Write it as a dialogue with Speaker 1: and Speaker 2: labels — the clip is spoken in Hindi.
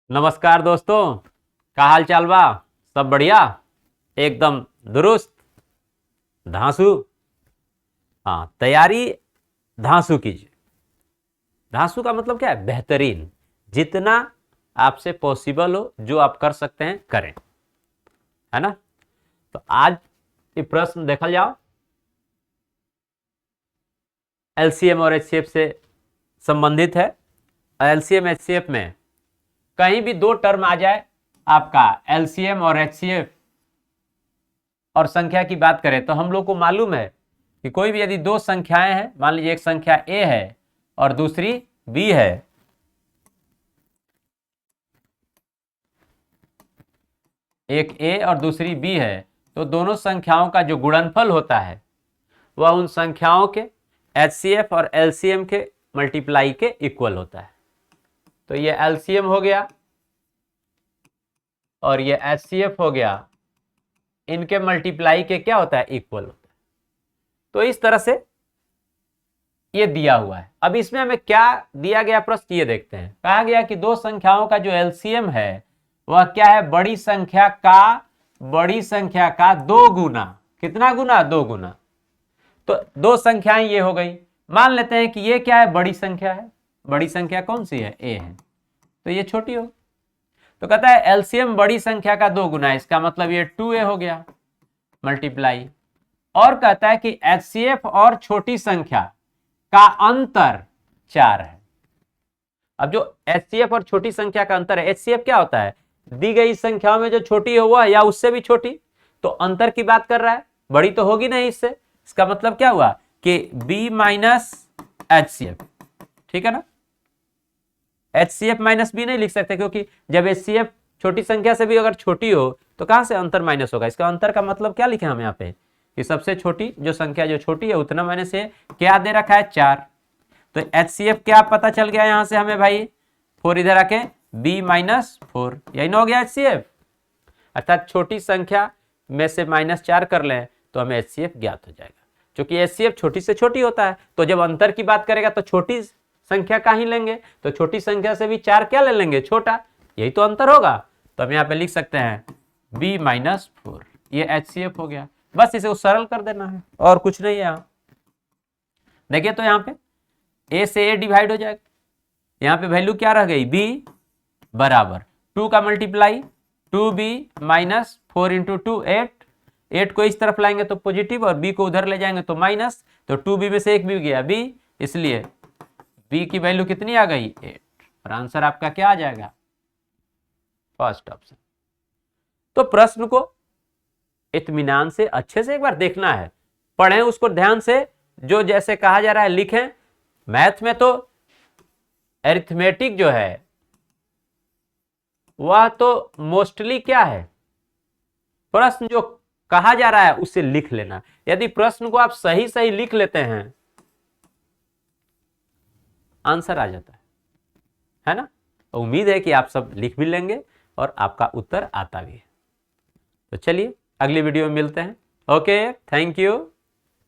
Speaker 1: नमस्कार दोस्तों, का हाल चाल बा। सब बढ़िया, एकदम दुरुस्त, धांसू। हाँ, तैयारी धांसू कीजिए। धांसू का मतलब क्या है? बेहतरीन, जितना आपसे पॉसिबल हो, जो आप कर सकते हैं करें, है ना। तो आज ये प्रश्न देखा जाओ, एलसीएम और एचसीएफ से संबंधित है। एलसीएम एचसीएफ में कहीं भी दो टर्म आ जाए, आपका एलसीएम और एचसीएफ और संख्या की बात करें तो हम लोग को मालूम है कि कोई भी यदि दो संख्याएं हैं, मान लीजिए एक संख्या ए है और दूसरी बी है, एक ए और दूसरी बी है, तो दोनों संख्याओं का जो गुणनफल होता है वह उन संख्याओं के एचसीएफ और एलसीएम के मल्टीप्लाई के इक्वल होता है। तो ये एलसीएम हो गया और ये एचसीएफ हो गया, इनके मल्टीप्लाई के क्या होता है? इक्वल होता है। तो इस तरह से ये दिया हुआ है। अब इसमें हमें क्या दिया गया प्रश्न, ये देखते हैं। कहा गया कि दो संख्याओं का जो एलसीएम है वह क्या है? बड़ी संख्या का दो गुना। कितना गुना? दो गुना। तो दो संख्याएं ये हो गई। मान लेते हैं कि ये क्या है? बड़ी संख्या है। बड़ी संख्या कौन सी है? ए है। तो ये छोटी हो, तो कहता है एलसीएम बड़ी संख्या का दो गुना है, इसका मतलब ये 2a हो गया मल्टीप्लाई। और कहता है कि एचसीएफ और छोटी संख्या का अंतर 4 है। अब जो एचसीएफ और छोटी संख्या का अंतर है, एचसीएफ क्या होता है? दी गई संख्याओं में जो छोटी हो वह या उससे भी छोटी। तो अंतर की बात कर रहा है, बड़ी तो होगी नहीं इससे। इसका मतलब क्या हुआ कि बी माइनस एचसीएफ, ठीक है ना। एचसीएफ माइनस बी नहीं लिख सकते, क्योंकि जब एचसीएफ छोटी संख्या से भी अगर छोटी हो तो कहां से अंतर माइनस होगा। इसका अंतर का मतलब क्या लिखे हम यहाँ पे कि सबसे छोटी जो संख्या जो छोटी है उतना माइनस है। क्या दे रखा है? 4। तो एचसीएफ क्या पता चल गया यहां से हमें भाई? 4 इधर आके बी माइनस 4, यही ना हो गया एचसीएफ। अर्थात छोटी संख्या में से -4 कर लें तो हमें एचसीएफ ज्ञात हो जाएगा। क्योंकि एचसीएफ छोटी से छोटी होता है, तो जब अंतर की बात करेगा तो छोटी संख्या का ही लेंगे। तो छोटी संख्या से भी 4 क्या ले लेंगे? छोटा। यही तो अंतर होगा। तो हम यहाँ पे लिख सकते हैं b माइनस 4, ये एचसीएफ हो गया। बस इसे सरल कर देना है और कुछ नहीं है। यहाँ देखिए तो यहाँ पे a से a डिवाइड हो जाएगा। यहाँ पे वैल्यू क्या रह गई? b बराबर 2 का मल्टीप्लाई 2b माइनस 4 इंटू 2 8 को इस तरफ लाएंगे तो पॉजिटिव और b को उधर ले जाएंगे तो माइनस। तो 2b में से एक भी गया b, इसलिए b की वैल्यू कितनी आ गई? 8। और आंसर आपका क्या आ जाएगा? First option. तो प्रश्न को इत्मीनान से अच्छे से एक बार देखना है, पढ़ें उसको ध्यान से, जो जैसे कहा जा रहा है लिखें। मैथ में तो अरिथमेटिक जो है वह तो मोस्टली क्या है? प्रश्न जो कहा जा रहा है उसे लिख लेना। यदि प्रश्न को आप सही सही लिख लेते हैं, आंसर आ जाता है ना। उम्मीद है कि आप सब लिख भी लेंगे और आपका उत्तर आता भी है। तो चलिए अगली वीडियो में मिलते हैं। Okay, thank you.